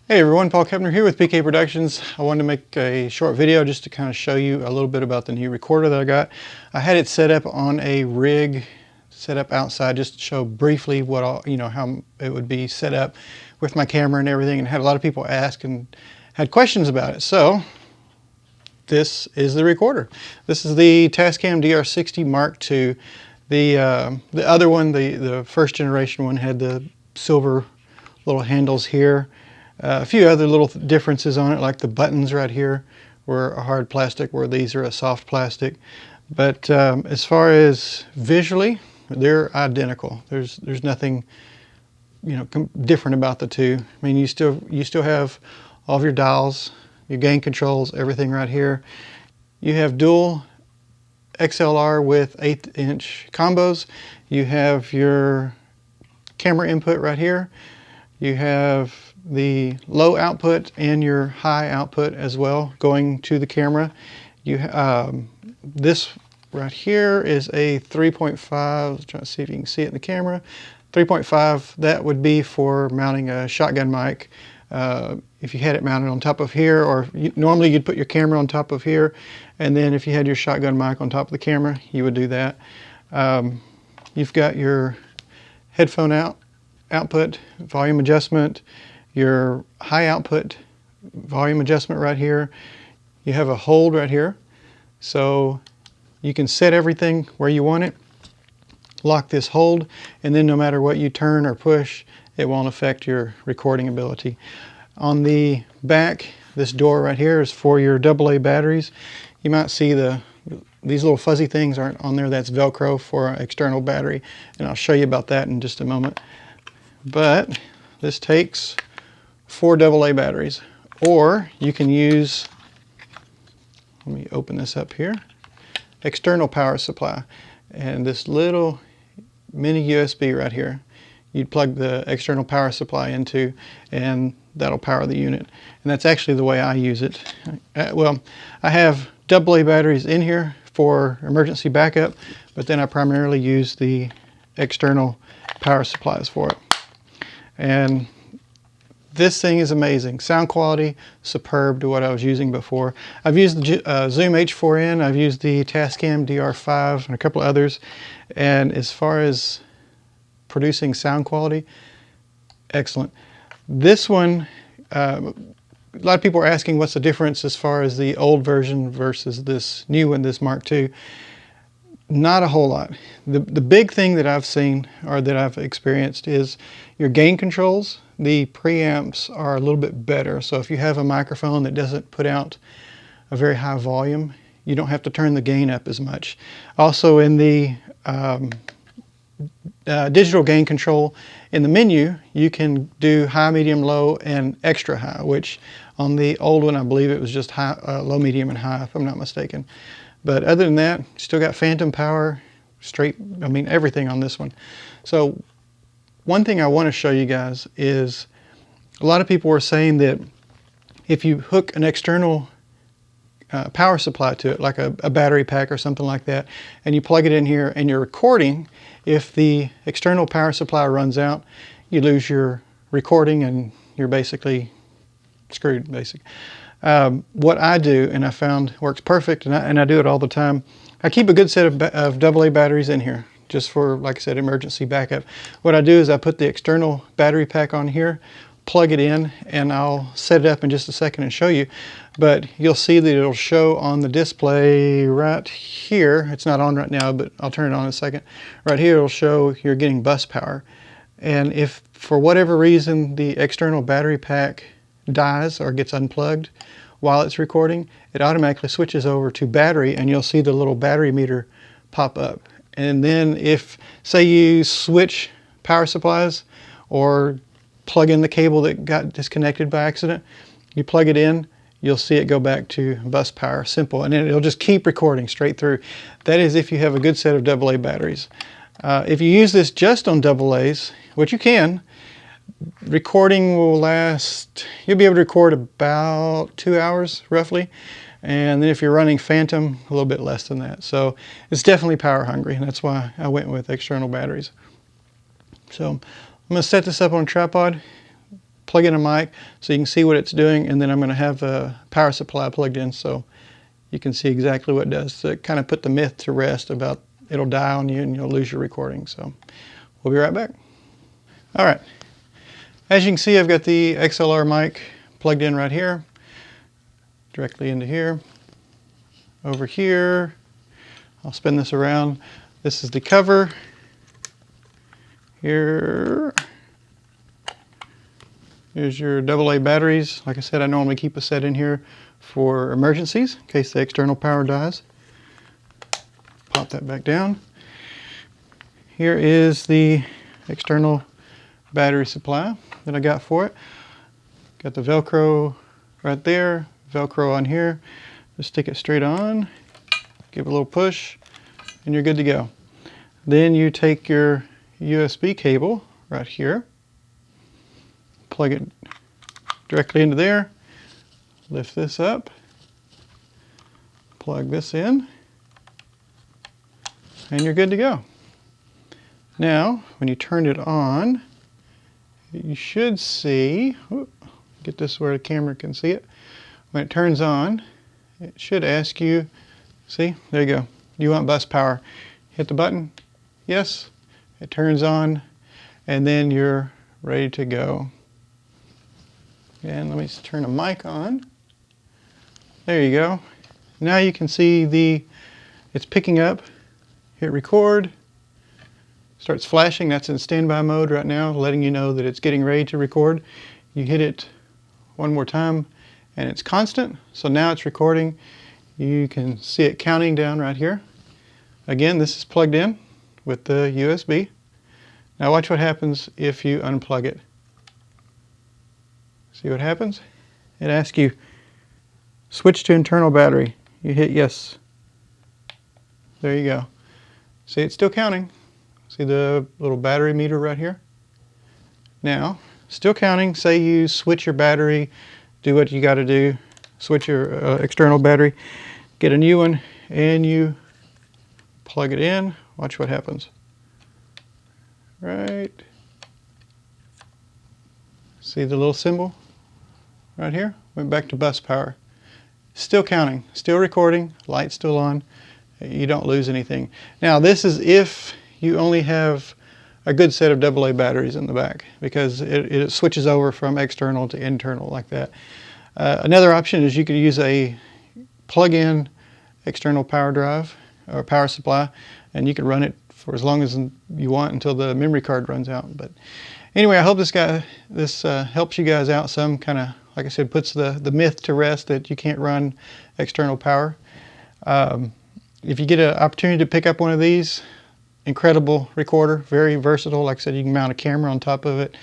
Hey everyone, Paul Kepner here with PK Productions. I wanted to make a short video just to kind of show you a little bit about the new recorder that I got. I had it set up on a rig, set up outside, just to show briefly what how it would be set up with my camera and everything, and had a lot of people ask and had questions about it. So this is the recorder. This is the Tascam DR60 Mk2. The other one, the first generation one, had the silver little handles here. A few other little differences on it, like the buttons right here were a hard plastic, where these are a soft plastic. But as far as visually, they're identical. There's nothing different about the two. I mean, you still have all of your dials, your gain controls, everything right here. You have dual XLR with 1/8" combos. You have your camera input right here. You have the low output and your high output as well going to the camera. This right here is a 3.5. Trying to see if you can see it in the camera. 3.5. That would be for mounting a shotgun mic. If you had it mounted on top of here, or normally you'd put your camera on top of here, and then if you had your shotgun mic on top of the camera, you would do that. You've got your headphone output, volume adjustment, your high output volume adjustment right here. You have a hold right here, so you can set everything where you want it, lock this hold, and then no matter what you turn or push, it won't affect your recording ability. On the back, this door right here is for your AA batteries. You might see these little fuzzy things aren't on there. That's Velcro for an external battery, and I'll show you about that in just a moment. But this takes 4 AA batteries, or you can use, let me open this up here, external power supply, and this little mini USB right here, you'd plug the external power supply into, and that'll power the unit. And that's actually the way I use it. Well, I have AA batteries in here for emergency backup, but then I primarily use the external power supplies for it. And this thing is amazing. Sound quality, superb to what I was using before. I've used the Zoom H4n, I've used the Tascam DR-05 and a couple others, and as far as producing sound quality, excellent. This one, a lot of people are asking what's the difference as far as the old version versus this new one, this Mark II. Not a whole lot. The big thing that I've seen, or that I've experienced, is your gain controls. The preamps are a little bit better. So if you have a microphone that doesn't put out a very high volume, you don't have to turn the gain up as much. Also in the digital gain control, in the menu, you can do high, medium, low, and extra high, which on the old one, I believe it was just high, low, medium, and high, if I'm not mistaken. But other than that, still got phantom power, everything on this one. So one thing I want to show you guys is, a lot of people were saying that if you hook an external power supply to it, like a battery pack or something like that, and you plug it in here and you're recording, if the external power supply runs out, you lose your recording and you're basically screwed, what I do, and I found works perfect, and I do it all the time, I keep a good set of AA batteries in here, just for, like I said, emergency backup. What I do is I put the external battery pack on here, plug it in, and I'll set it up in just a second and show you. But you'll see that it'll show on the display right here. It's not on right now, but I'll turn it on in a second. Right here it'll show you're getting bus power. And if for whatever reason the external battery pack dies or gets unplugged while it's recording, it automatically switches over to battery, and you'll see the little battery meter pop up. And then if, say, you switch power supplies or plug in the cable that got disconnected by accident, you plug it in, you'll see it go back to bus power, simple, and then it'll just keep recording straight through. That is if you have a good set of AA batteries. If you use this just on AA's, which you can, recording will last, you'll be able to record about 2 hours roughly, and then if you're running phantom, a little bit less than that. So it's definitely power hungry, and that's why I went with external batteries. So I'm going to set this up on a tripod, plug in a mic so you can see what it's doing, and then I'm going to have a power supply plugged in so you can see exactly what it does to kind of put the myth to rest about it'll die on you and you'll lose your recording. So we'll be right back. All right, as you can see, I've got the XLR mic plugged in right here, directly into here. Over here, I'll spin this around. This is the cover. Here's your AA batteries. Like I said, I normally keep a set in here for emergencies in case the external power dies. Pop that back down. Here is the external battery supply that I got for it. Got the Velcro right there, Velcro on here. Just stick it straight on, give it a little push, and you're good to go. Then you take your USB cable right here, plug it directly into there, lift this up, plug this in, and you're good to go. Now, when you turn it on, you should see, get this where the camera can see it. When it turns on, it should ask you, see, there you go. Do you want bus power? Hit the button, yes, it turns on, and then you're ready to go. And let me just turn the mic on. There you go. Now you can see it's picking up. Hit record. Starts flashing. That's in standby mode right now, letting you know that it's getting ready to record. You hit it one more time and it's constant. So now it's recording. You can see it counting down right here. Again, this is plugged in with the USB. Now watch what happens if you unplug it. See what happens? It asks you, switch to internal battery. You hit yes. There you go. See, it's still counting. See the little battery meter right here? Now, still counting. Say you switch your battery, do what you got to do, switch your external battery, get a new one, and you plug it in. Watch what happens. Right. See the little symbol right here? Went back to bus power. Still counting, still recording, light's still on. You don't lose anything. Now this is if you only have a good set of AA batteries in the back, because it switches over from external to internal like that. Another option is you could use a plug-in external power drive or power supply, and you can run it for as long as you want until the memory card runs out. But anyway, I hope this helps you guys out some, kind of, like I said, puts the myth to rest that you can't run external power. If you get an opportunity to pick up one of these, incredible recorder, very versatile. Like I said, you can mount a camera on top of it.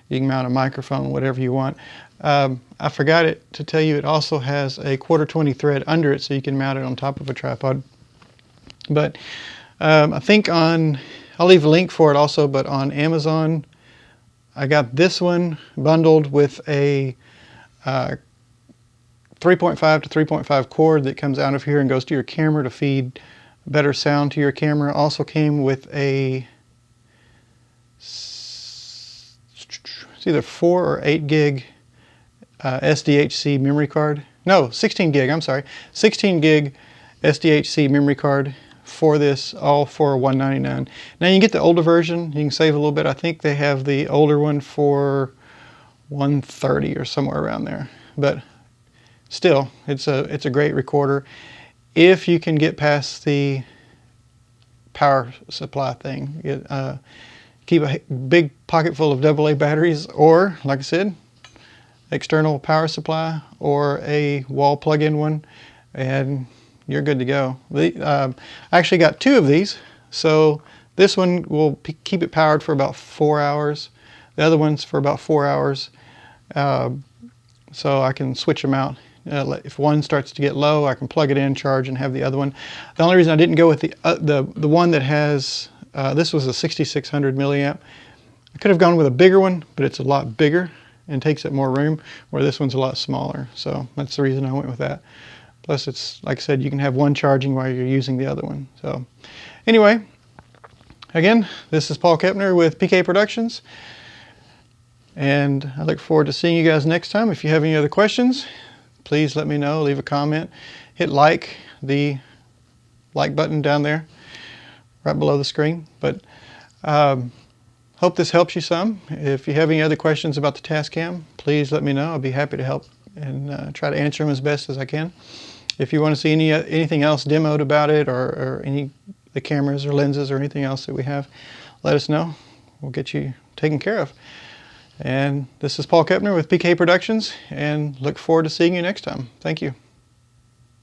You can mount a microphone, whatever you want. I forgot to tell you, it also has a 1/4-20 thread under it, so you can mount it on top of a tripod. But I think I'll leave a link for it also, but on Amazon, I got this one bundled with a 3.5 to 3.5 cord that comes out of here and goes to your camera to feed better sound to your camera. Also came with it's either 4 or 8 gig SDHC memory card. No, 16 gig, I'm sorry. 16 gig SDHC memory card for this, all for $199. Now you can get the older version, you can save a little bit. I think they have the older one for $130 or somewhere around there. But still, it's a great recorder if you can get past the power supply thing. Keep a big pocket full of AA batteries, or like I said, external power supply or a wall plug-in one, and you're good to go. I actually got 2 of these, so this one will keep it powered for about 4 hours. The other one's for about 4 hours, so I can switch them out. If one starts to get low, I can plug it in, charge, and have the other one. The only reason I didn't go with the one that has, this was a 6600 milliamp. I could have gone with a bigger one, but it's a lot bigger and takes up more room, where this one's a lot smaller. So that's the reason I went with that. Plus, it's, like I said, you can have one charging while you're using the other one. So anyway, again, this is Paul Kepner with PK Productions. And I look forward to seeing you guys next time. If you have any other questions, please let me know. Leave a comment. Hit the like button down there, right below the screen. But hope this helps you some. If you have any other questions about the Tascam, please let me know. I'll be happy to help and try to answer them as best as I can. If you want to see anything else demoed about it, or the cameras or lenses or anything else that we have, let us know. We'll get you taken care of. And this is Paul Kepner with PK Productions, and look forward to seeing you next time. Thank you.